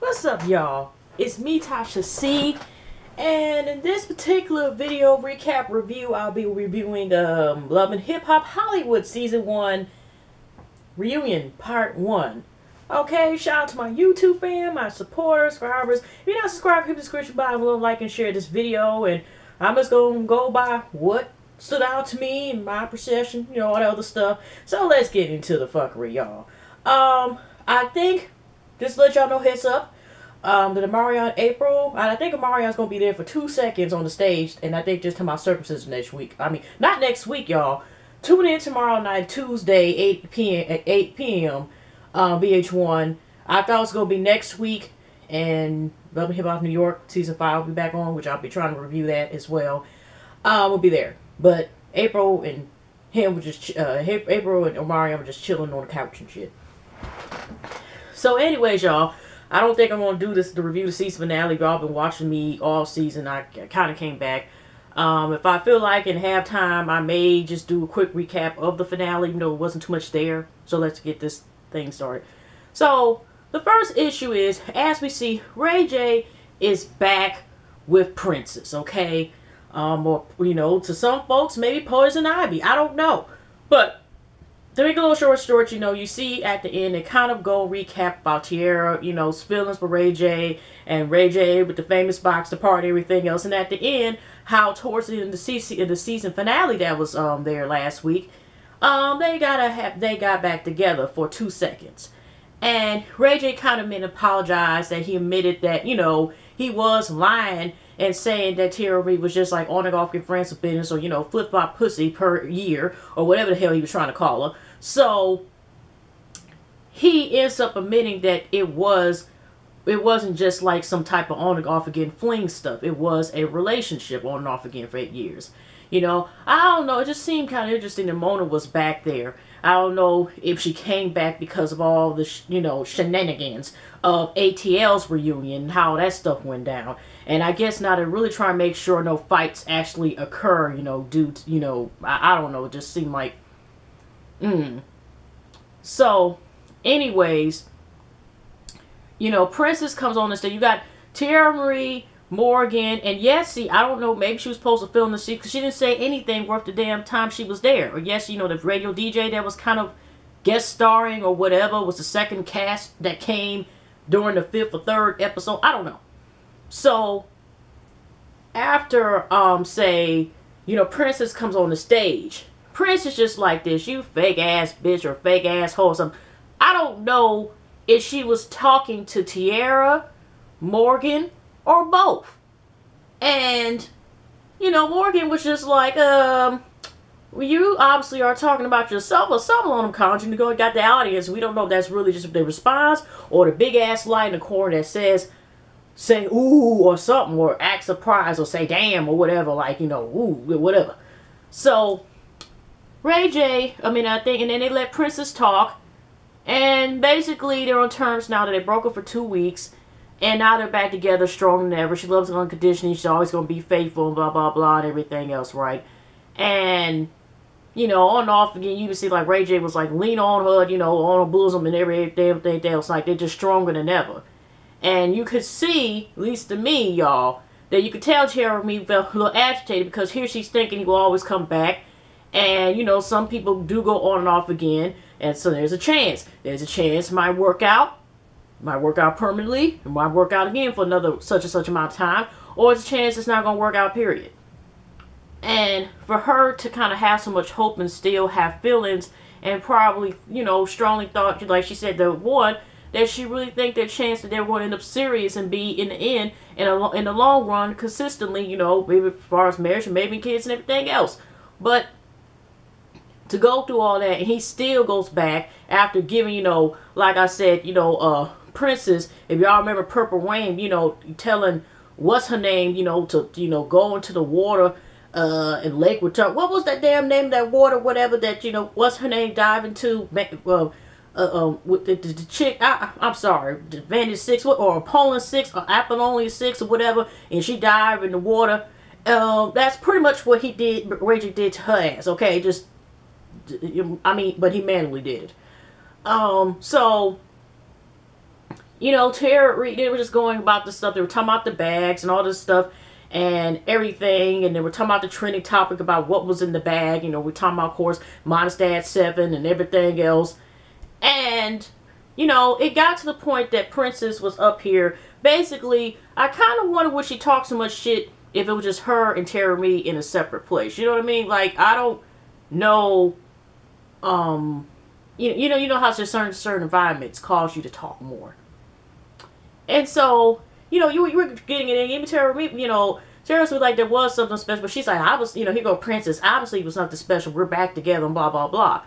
What's up, y'all? It's me, Tasha C, and in this particular video recap review, I'll be reviewing Love and Hip Hop Hollywood Season 1 Reunion Part 1. Okay, shout out to my YouTube fam, my supporters, subscribers. If you're not subscribed, hit the description below, like and share this video, and I'm just going to go by what stood out to me and my perception, all that other stuff. So let's get into the fuckery, y'all. I think, just to let y'all know, heads up, that Omarion April, I think Omarion's going to be there for 2 seconds on the stage, and I think just talking about circumcision next week. I mean, not next week, y'all. Tune in tomorrow night, Tuesday, 8 p.m., VH1. I thought it was going to be next week, and Love and Hip Hop New York Season 5 will be back on, which I'll be trying to review that as well. We'll be there. But April and him were just, April and Omarion were just chilling on the couch and shit. So anyways, y'all, I don't think I'm going to do this to review the season finale. Y'all been watching me all season. I kind of came back. If I feel like in halftime, I may just do a quick recap of the finale, even though it wasn't too much there. So let's get this thing started. So the first issue is, as we see, Ray J is back with Princess, okay? Or, to some folks, maybe Poison Ivy. I don't know. But to make a little short, you see at the end, they kind of go recap about Tierra, feelings for Ray J, and Ray J with the famous box, the party, everything else. And at the end, how towards the end of the season finale that was there last week, they got back together for 2 seconds. And Ray J kind of apologized that he admitted that, he was lying and saying that Tierra Reid was just like on and off your friends with business, or, flip-flop pussy per year, or whatever the hell he was trying to call her. So he ends up admitting that it wasn't just like some type of on and off again fling stuff. It was a relationship on and off again for 8 years. I don't know. It just seemed kind of interesting that Mona was back there. I don't know if she came back because of all the, shenanigans of ATL's reunion and how that stuff went down. And I guess now they're really trying to make sure no fights actually occur, due to, I don't know. It just seemed like, So, anyways, Princess comes on the stage. You got Tierra Marie, Morgan, and yes, see, I don't know, maybe she was supposed to film the scene because she didn't say anything worth the damn time she was there. Or yes, the radio DJ that was kind of guest starring or whatever was the second cast that came during the 5th or 3rd episode. I don't know. So, after, Princess comes on the stage, Princess just like this, you fake ass bitch or fake asshole or something. I don't know if she was talking to Tierra, Morgan, or both. And, Morgan was just like, well, you obviously are talking about yourself or something on them comments. You got the audience. We don't know if that's really just the response or the big ass light in the corner that say ooh or something, or act surprised or say damn or whatever, like, ooh, whatever. So, Ray J, I think, and then they let Princess talk. And basically, they're on terms now that they broke up for 2 weeks. And now they're back together, stronger than ever. She loves him unconditionally. She's always going to be faithful and blah, blah, blah, and everything else, right? And, on and off again, you can see, like, Ray J was, like, lean on her, on her bosom and every damn thing else. Like, they're just stronger than ever. And you could see, at least to me, y'all, that you could tell Jeremy felt a little agitated because here she's thinking he will always come back. And, some people do go on and off again. And so there's a chance. There's a chance it might work out. Might work out permanently, it might work out again for another such and such amount of time, or it's a chance it's not going to work out, period. And for her to kind of have so much hope and still have feelings, and probably, strongly thought, like she said, the one, that she really think that chance that they were going to end up serious and be, in the end, in the long run, consistently, maybe as far as marriage and maybe kids and everything else. But to go through all that, and he still goes back after giving, like I said, Princess, if y'all remember Purple Rain, telling what's her name, to go into the water in Lake Return. What was that damn name of that water, whatever, that, what's her name, dive into, with the chick, I'm sorry, the Vantage 6, or Poland 6, or Apollonia 6, or whatever, and she dived in the water. That's pretty much what he did, Ray did to her ass, okay, but he manually did it. So, you know, Tara Reid, they were just going about the stuff. They were talking about the bags and all this stuff and everything. And they were talking about the trending topic about what was in the bag. You know, we're talking about, of course, Monistat 7 and everything else. And, you know, it got to the point that Princess was up here. Basically, I kind of wonder, would she talk so much shit if it was just her and Tara Reid in a separate place? You know what I mean? Like, I don't know, you know how certain environments cause you to talk more. And so, you know, you were getting it in. Even Tara Reid, you know, Tara was like, there was something special. But she's like, I was, you know, here go Princess. Obviously, it was something special. We're back together and blah, blah, blah.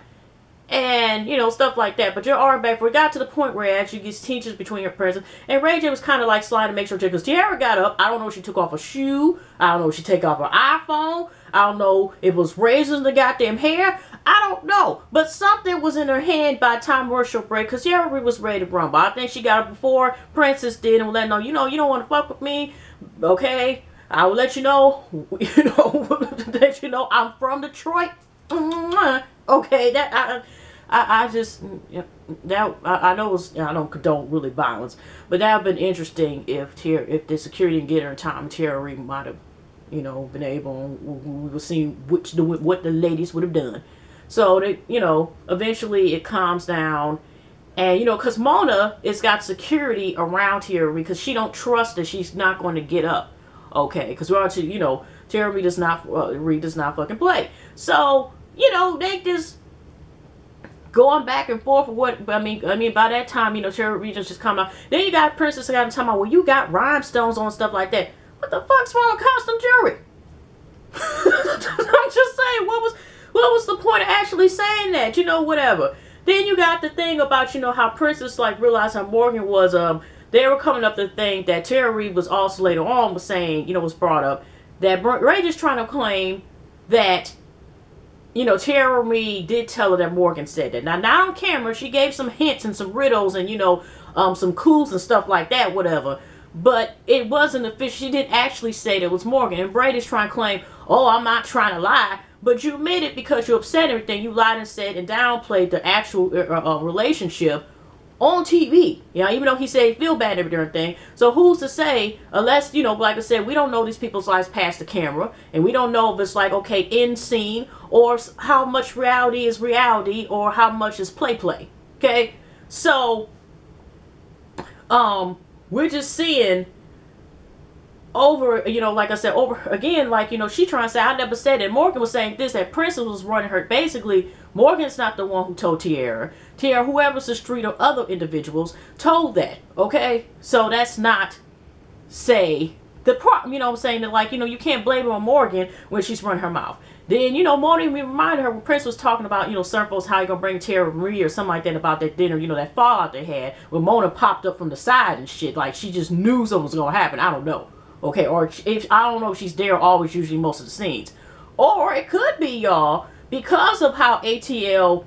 And, you know, stuff like that. But your arm back, we got to the point where it actually gets tensions between your Princess. And Ray J was kind of like sliding to make sure, because Tiara got up. I don't know if she took off a shoe. I don't know if she take off her iPhone. I don't know if it was razors in the goddamn hair. I don't know. But something was in her hand by the time commercial break, because Tiara was ready to rumble. I think she got up before Princess did and was letting her know, you know, you don't want to fuck with me. Okay? I will let you know, that you know I'm from Detroit. Okay, that I just that I know I don't condone really violence, but that would have been interesting if the security didn't get her in time. Tara Reid might have, you know, been able. We will see what the ladies would have done. So they, you know, eventually it calms down, and you know, cause Mona has got security around here because she don't trust that she's not going to get up. Okay, because we're actually, you know, Tara Reid does not fucking play. So you know, they just going back and forth for what I mean by that time, you know, Tara Reid just coming out. Then you got Princess got talking about, well, you got rhinestones on stuff like that. What the fuck's wrong with custom jewelry? I'm just saying, what was the point of actually saying that? You know, whatever. Then you got the thing about, you know, how Princess like realized how Morgan was they were coming up to the thing that Tara Reid was also later on was saying, you know, was brought up that Ray just trying to claim that, you know, Tara Reid did tell her that Morgan said that. Now on camera, she gave some hints and some riddles and, you know, some clues and stuff like that, whatever. But it wasn't official. She didn't actually say that it was Morgan. And Brady's trying to claim, oh, I'm not trying to lie. But you admit it because you're upset and everything. You lied and said and downplayed the actual relationship on TV. You know, even though he said he feel bad and everything. So who's to say, unless, you know, like I said, we don't know these people's lives past the camera. And we don't know if it's like, okay, in scene, or how much reality is reality, or how much is play. Okay? So, we're just seeing over, you know, like I said, over again, like, you know, she trying to say, I never said it. Morgan was saying this, that Princess was running her. Basically, Morgan's not the one who told Tiara. Whoever's the street or other individuals told that. Okay? So that's not, say, the problem. You know what I'm saying? That, like, you know, you can't blame her on Morgan when she's running her mouth. Then, you know, Morgan reminded her when Prince was talking about, you know, certain folks, how you gonna bring Tara Marie or something like that about that dinner, you know, that fallout they had when Mona popped up from the side and shit. Like, she just knew something was gonna happen. I don't know. Okay, or if I don't know if she's there always, usually most of the scenes. Or it could be, y'all, because of how ATL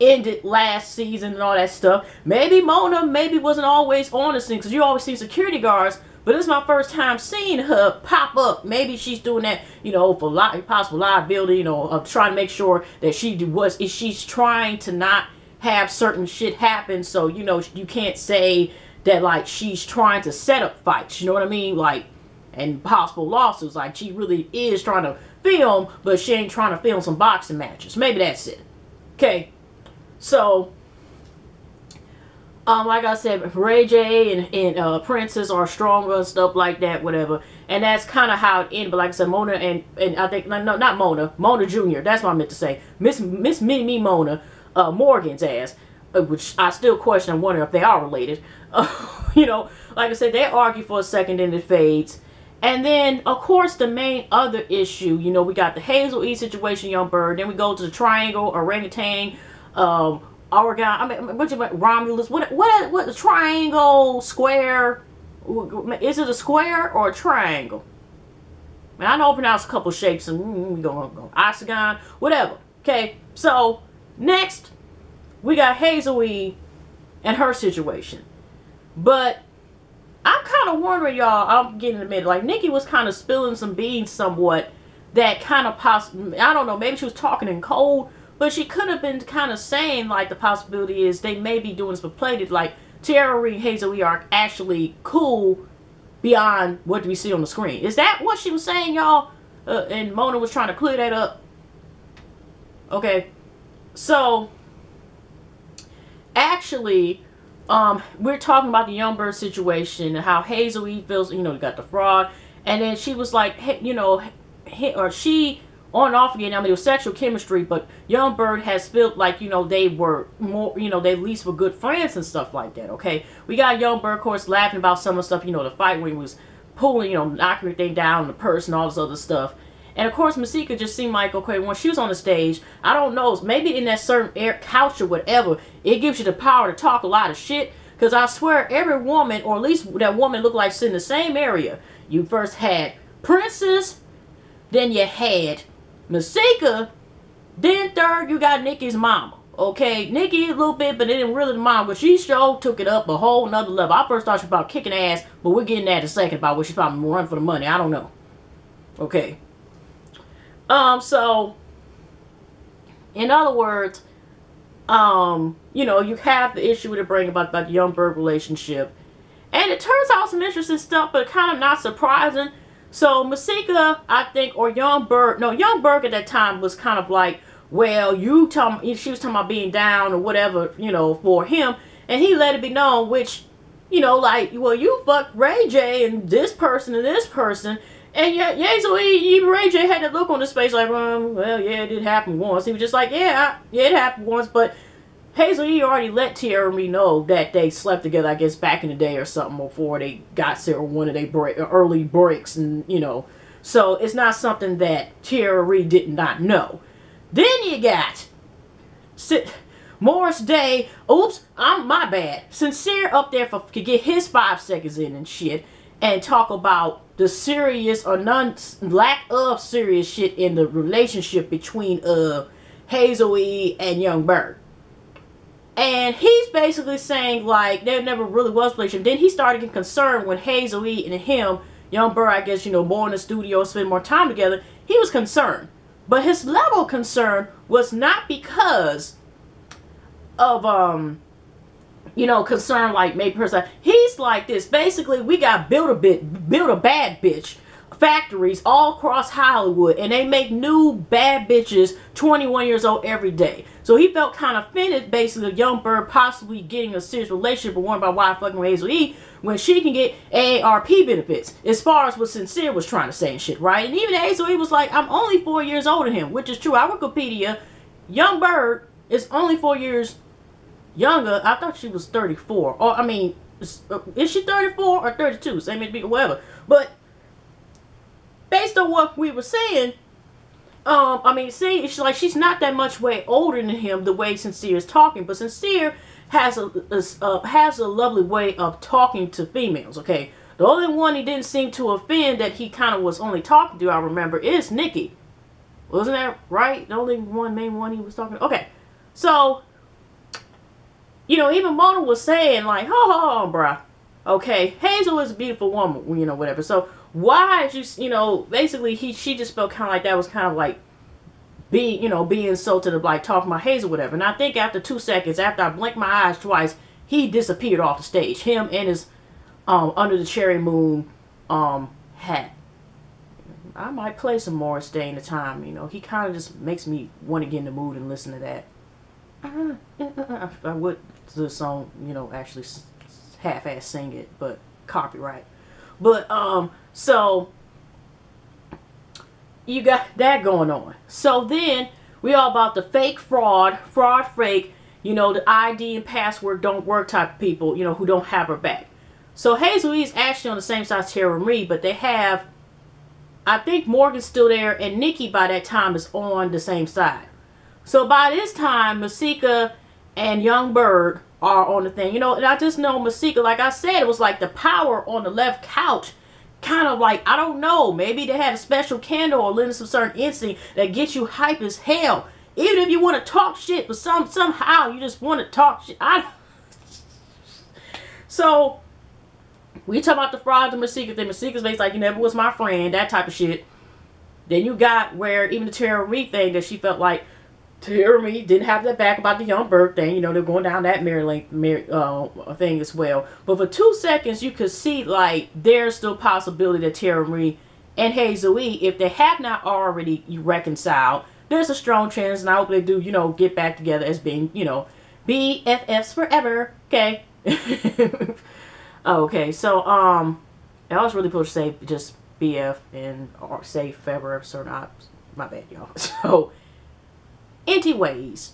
ended last season and all that stuff. Maybe Mona wasn't always on the scene, because you always see security guards, but this is my first time seeing her pop up. Maybe she's doing that, you know, for possible liability, you know, of trying to make sure that she's trying to not have certain shit happen. So, you know, you can't say that, like, she's trying to set up fights, you know what I mean? Like, and possible lawsuits, like, she really is trying to film, but she ain't trying to film some boxing matches. Maybe that's it. Okay, so, like I said, Ray J and Princess are stronger and stuff like that, whatever. And that's kind of how it ended. But like I said, Mona and I think, no, not Mona, Mona Jr., that's what I meant to say. Miss Mini Mona, Morgan's ass, which I still question and wonder if they are related. You know, like I said, they argue for a second and it fades. And then, of course, the main other issue, you know, we got the Hazel E situation, Young Bird. Then we go to the Triangle, Orangutan, Oregon. I mean, what you Romulus? What the Triangle, Square? Is it a square or a triangle? I mean, I know I pronounce a couple shapes and we go Octagon, whatever. Okay, so next we got Hazel E and her situation. But I'm kind of wondering, y'all, I'm getting admitted, like, Nikki was kind of spilling some beans somewhat that kind of I don't know, maybe she was talking in code, but she could have been kind of saying, like, the possibility is they may be doing this for play, like, Tara Reid and Hazel E are actually cool beyond what we see on the screen. Is that what she was saying, y'all? And Mona was trying to clear that up. Okay. So, actually, we're talking about the Yung Berg situation and how Hazel E feels, you know, you got the fraud. And then she was like, hey, you know, she on and off again, I mean, it was sexual chemistry, but Yung Berg has felt like, you know, they were more, you know, they at least were good friends and stuff like that, okay? We got Yung Berg, of course, laughing about some of the stuff, you know, the fight when he was pulling, you know, knocking everything down, the purse and all this other stuff. And, of course, Masika just seemed like, okay, when she was on the stage, I don't know, maybe in that certain couch or whatever, it gives you the power to talk a lot of shit, because I swear every woman, or at least that woman looked like she's in the same area. You first had Princess, then you had Masika, then third you got Nikki's mama. Okay, Nikki a little bit, but it didn't really the mom, but she sure took it up a whole nother level. I first thought she was about kicking ass, but we're getting that in a second about what she's probably run for the money. I don't know. Okay. So in other words, you know, you have the issue with it bringing about the Yung Berg relationship. And it turns out some interesting stuff, but kind of not surprising. So Masika, I think, or Yung Berg, no, Yung Berg at that time was kind of like, well, she was talking about being down or whatever, you know, for him. And he let it be known, which, you know, like, well, you fucked Ray J and this person and this person. And yet, so even Ray J had that look on his face like, well, yeah, it did happen once. He was just like, yeah, it happened once. But Hazel E already let Tara Reid know that they slept together, I guess, back in the day or something before they got to one of their early breaks. And, you know, so it's not something that Tara Reid did not know. Then you got Morris Day. Oops, my bad. Sincere up there could get his 5 seconds in and shit. And talk about the serious or lack of serious shit in the relationship between Hazel E and Yung Berg. And he's basically saying like there never really was a relationship. Then he started getting concerned when Hazel E and him, Yung Berg, I guess, you know, more in the studio, spend more time together. He was concerned. But his level of concern was not because of you know, concern like maybe person. He's like this. Basically, we got build a bad bitch factories all across Hollywood, and they make new bad bitches 21 years old every day. So he felt kind of offended, basically, Yung Berg possibly getting a serious relationship with one about why fucking with Hazel E when she can get AARP benefits, as far as what Sincere was trying to say and shit, right? And even Hazel E was like, I'm only 4 years older than him, which is true. Our Wikipedia, Yung Berg is only 4 years younger. I thought she was 34. Or, I mean, is she 34 or 32? Same as whatever. But based on what we were saying, I mean, see, it's like she's not that much way older than him the way Sincere is talking. But Sincere has a lovely way of talking to females, okay? The only one he didn't seem to offend that he kind of was only talking to, I remember, is Nikki. Wasn't that right? The only main one he was talking to? Okay. So, you know, even Mona was saying, like, ho, bruh. Okay, Hazel is a beautiful woman, you know, whatever. So, why is you know, basically, she just felt kind of like that was kind of like being insulted of, like, talking about Hazel, whatever. And I think after 2 seconds, after I blinked my eyes twice, he disappeared off the stage. Him and his, Under the Cherry Moon, hat. I might play some Morris Day in the time, you know. He kind of just makes me want to get in the mood and listen to that. I would the song, you know, actually half-ass sing it, but copyright. But so you got that going on. So then we all about the fake fraud fake, you know, the ID and password don't work type of people, you know, who don't have her back. So Hazel E is actually on the same side as Tara Reid, but they have, I think Morgan's still there, and Nikki by that time is on the same side. So by this time, Masika and Yung Berg are on the thing. You know, and I just know Masika, like I said, it was like the power on the left couch. Kind of like, I don't know, maybe they had a special candle or lit some certain instinct that gets you hype as hell. Even if you want to talk shit, but somehow you just want to talk shit. So, we talk about the fraud of Masika thing. Masika's basically like, you never was my friend, that type of shit. Then you got where even the Tara Reid thing that she felt like, Jeremy didn't have that back about the Young Berg thing. You know, they're going down that Maryland thing as well. But for 2 seconds, you could see, like, there's still possibility that Tara Marie and Hazel E, if they have not already reconciled, there's a strong chance, and I hope they do, you know, get back together as being, you know, BFFs forever. Okay. Okay, so, I was really supposed to say just BF and or say forever, so not, my bad, y'all. So, anyways,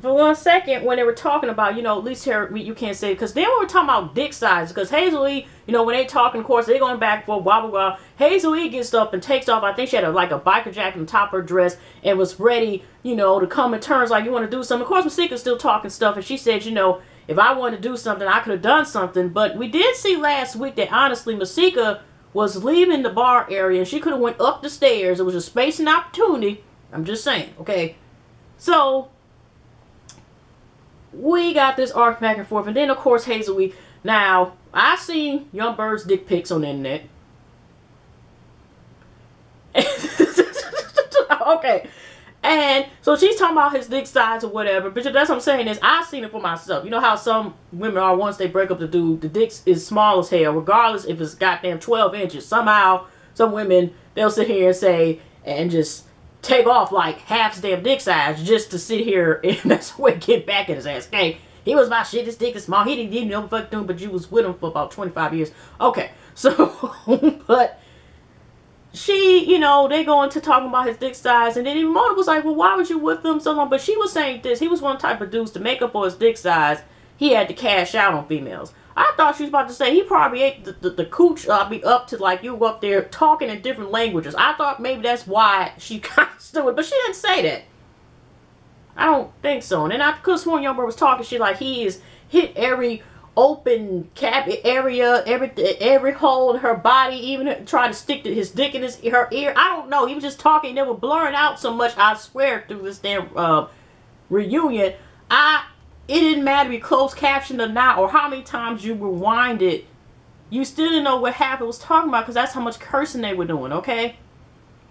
for 1 second, when they were talking about, you know, at least here, you can't say, because then we were talking about dick size, because Hazel E, you know, when they talking, of course, they're going back and forth, blah, blah, blah. Hazel E gets up and takes off. I think she had like a biker jacket on top of her dress and was ready, you know, to come in turns, like, you want to do something. Of course, Masika's still talking stuff, and she said, you know, if I wanted to do something, I could have done something. But we did see last week that, honestly, Masika was leaving the bar area, and she could have went up the stairs. It was a space and opportunity. I'm just saying, okay? So, we got this arc back and forth. And then, of course, Hazel E. Now, I seen Young Berg's dick pics on the internet. Okay. And so she's talking about his dick size or whatever. But that's what I'm saying is I've seen it for myself. You know how some women are once they break up the dude, the dick is small as hell, regardless if it's goddamn 12 inches. Somehow, some women, they'll sit here and say, and just take off like half his damn dick size just to sit here and that's the way get back at his ass. Okay, he was my shit, his dick is small. He didn't know what the fuck doing, but you was with him for about 25 years. Okay, so, but she, you know, they go into talking about his dick size, and then even Mona was like, well, why was you with him so long? But she was saying this, he was one type of dudes to make up for his dick size, he had to cash out on females. I thought she was about to say he probably ate the cooch be up to like you up there talking in different languages. I thought maybe that's why she kind of stood it, but she didn't say that. I don't think so. And then I could have sworn Young Berg was talking shit like he is hit every open cap area, every hole in her body, even trying to stick his dick in her ear. I don't know. He was just talking. They were blurring out so much. I swear through this damn reunion, it didn't matter if you closed caption or not, or how many times you rewind it, you still didn't know what Happy was talking about, because that's how much cursing they were doing, okay?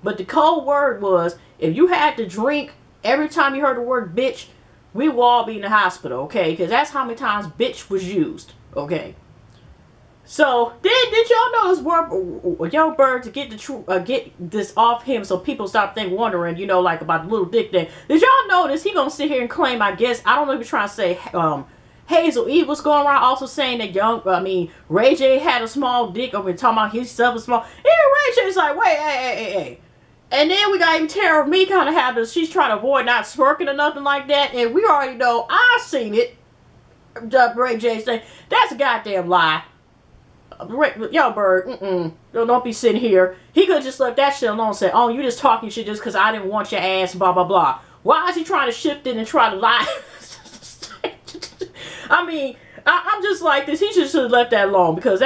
But the code word was, if you had to drink every time you heard the word bitch, we will all be in the hospital, okay? Because that's how many times bitch was used, okay? So, did y'all know this word, Young Berg, to get get this off him so people stop wondering, you know, like about the little dick thing. Did y'all notice he gonna sit here and claim, I guess, I don't know if he's trying to say, Hazel E was going around also saying that Ray J had a small dick, or we're talking about himself was small. And Ray J's like, wait, hey. And then we got even Tara Me kind of have this, she's trying to avoid not smirking or nothing like that. And we already know, I've seen it. Ray J saying, that's a goddamn lie. Young Berg, don't be sitting here. He could have just left that shit alone and said, oh, you just talking shit just because I didn't want your ass, blah, blah, blah. Why is he trying to shift it and try to lie? I mean, I'm just like this. He should have left that alone, because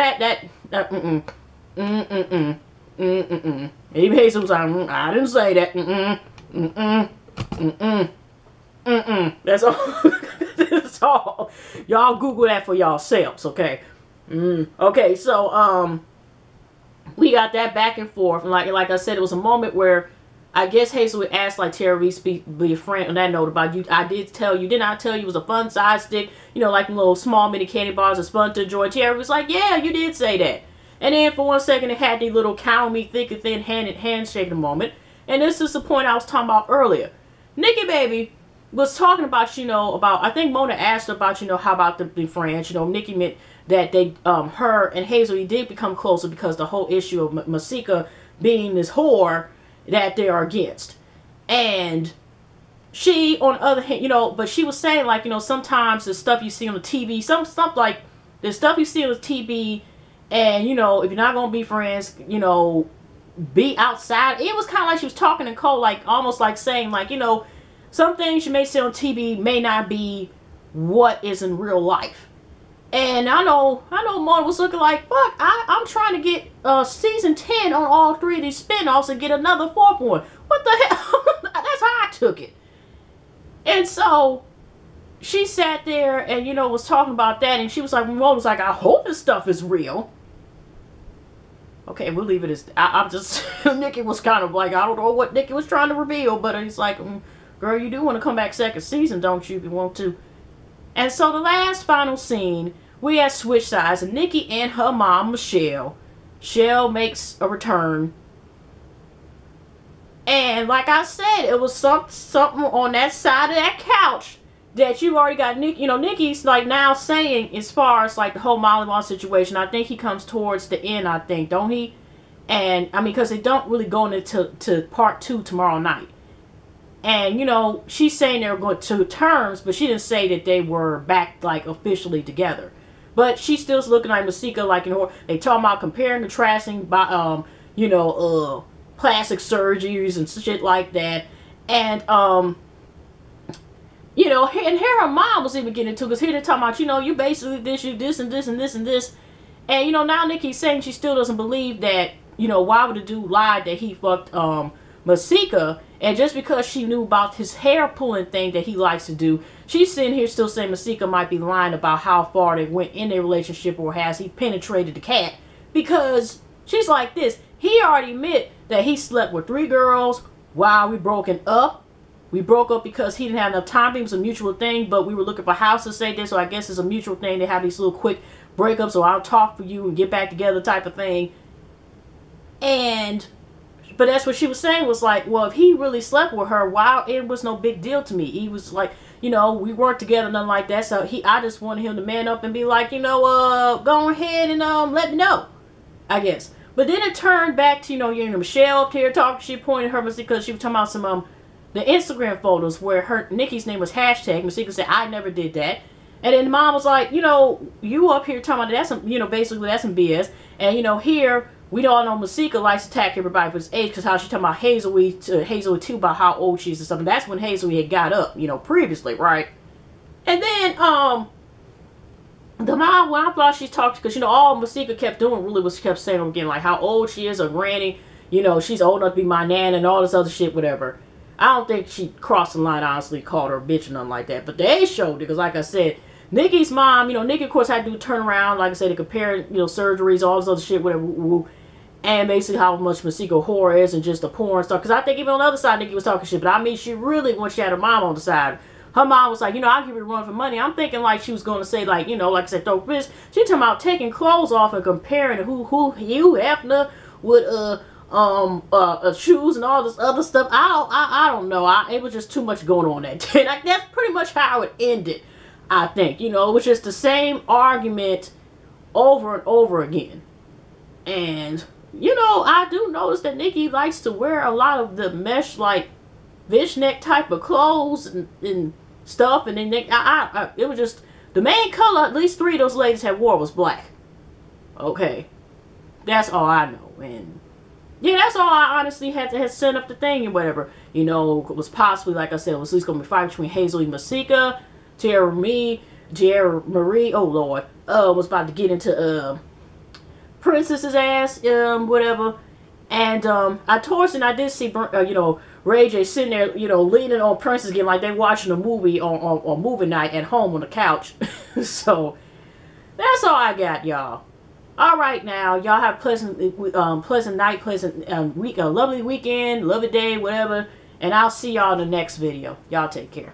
Even Hazel was like, I didn't say that. That's all. That's all. Y'all Google that for yourselves, okay? Okay, so, we got that back and forth. And like I said, it was a moment where I guess Hazel would ask, like, Tara Reese be a friend on that note about you. I did not tell you it was a fun side stick, you know, like little small mini candy bars. It's fun to enjoy. Tara was like, yeah, you did say that. And then for 1 second, it had the little count me thick and thin handshake moment. And this is the point I was talking about earlier. Nikki Baby was talking about, you know, I think Mona asked about, you know, how about the friends. You know, Nikki meant that they, her and Hazel did become closer because the whole issue of Masika being this whore that they are against. And she, on the other hand, you know, but she was saying, like, you know, sometimes the stuff you see on the TV, some stuff like the stuff you see on the TV, and, you know, if you're not going to be friends, you know, be outside. It was kind of like she was talking to Cole, like, almost like saying, like, you know, some things you may see on TV may not be what is in real life. And I know Mona was looking like, fuck, I'm trying to get season 10 on all 3 of these spinoffs and get another 4th one. What the hell? That's how I took it. And so she sat there and, you know, was talking about that, and she was like, Mona was like, I hope this stuff is real. Okay, we'll leave it as, I'm just, Nikki was kind of like, I don't know what Nikki was trying to reveal, but he's like, girl, you do want to come back second season, don't you, if you want to? And so the last final scene, we had switch sides, and Nikki and her mom, Michelle. Michelle makes a return. And like I said, it was something on that side of that couch that you already got Nikki. You know, Nikki's like now saying, as far as like the whole Molly Wong situation, I think he comes towards the end, I think, don't he? And I mean, because they don't really go into part 2 tomorrow night. And you know, she's saying they're going to terms, but she didn't say that they were back like officially together. But she still's looking like Masika, like in her. They talking about comparing the trashing by you know, plastic surgeries and shit like that. And you know, and here her mom was even getting into it, because here they're talking about, you know, you basically this, you this and this and this and this. And you know, now Nikki's saying she still doesn't believe that, you know, why would the dude lie that he fucked Masika. And just because she knew about his hair pulling thing that he likes to do, she's sitting here still saying Masika might be lying about how far they went in their relationship, or has he penetrated the cat. Because she's like this, he already admit that he slept with 3 girls while we broken up. We broke up because he didn't have enough time. It was a mutual thing, but we were looking for houses, say this, so I guess it's a mutual thing. They have these little quick breakups, so I'll talk for you and get back together type of thing. But that's what she was saying, was like, well, if he really slept with her, wow, it was no big deal to me. He was like, you know, we weren't together, nothing like that. So I just wanted him to man up and be like, you know, go ahead and let me know, I guess. But then it turned back to, you know, Michelle up here talking. She pointed her because she was talking about some the Instagram photos where Nikki's name was hashtag. Masika said, I never did that. And then the mom was like, you know, you up here talking about that's some, you know, basically that's some BS. And you know, here we all know Masika likes to attack everybody for his age, because how she talking about Hazel too, about how old she is and stuff. And that's when Hazel had got up, you know, previously, right? And then the mom, when I thought she talked, because you know, all Masika kept doing really was she kept saying again like how old she is, or granny, you know, she's old enough to be my nan and all this other shit, whatever. I don't think she crossed the line, honestly, called her a bitch or nothing like that. But they showed it, because like I said, Nikki's mom, you know, Nikki of course had to do turn around, like I said, to compare, you know, surgeries, all this other shit, whatever, and basically how much Masika horror is and just the porn stuff. Because I think even on the other side, Nikki was talking shit, but I mean, she really, when she had her mom on the side, her mom was like, you know, I'll give you a run for money. I'm thinking like she was going to say like, you know, like I said, throw fish. She talking about taking clothes off and comparing who Hugh Hefner with shoes and all this other stuff. I don't know. It was just too much going on that day. Like, that's pretty much how it ended, I think. You know, it was just the same argument over and over again. And, you know, I do notice that Nikki likes to wear a lot of the mesh, like, fishnet type of clothes and stuff. And then it was just, the main color at least 3 of those ladies had wore was black. Okay. That's all I know. And yeah, that's all I honestly had set up the thing and whatever. You know, it was possibly, like I said, it was at least going to be a fight between Hazel and Masika. Tara Marie, oh Lord, was about to get into Princess's ass, whatever. And I told you, and I did see, you know, Ray J sitting there, you know, leaning on Princess again, like they're watching a movie on movie night at home on the couch. So that's all I got, y'all. All right, now y'all have pleasant night, pleasant week, a lovely weekend, lovely day, whatever. And I'll see y'all in the next video. Y'all take care.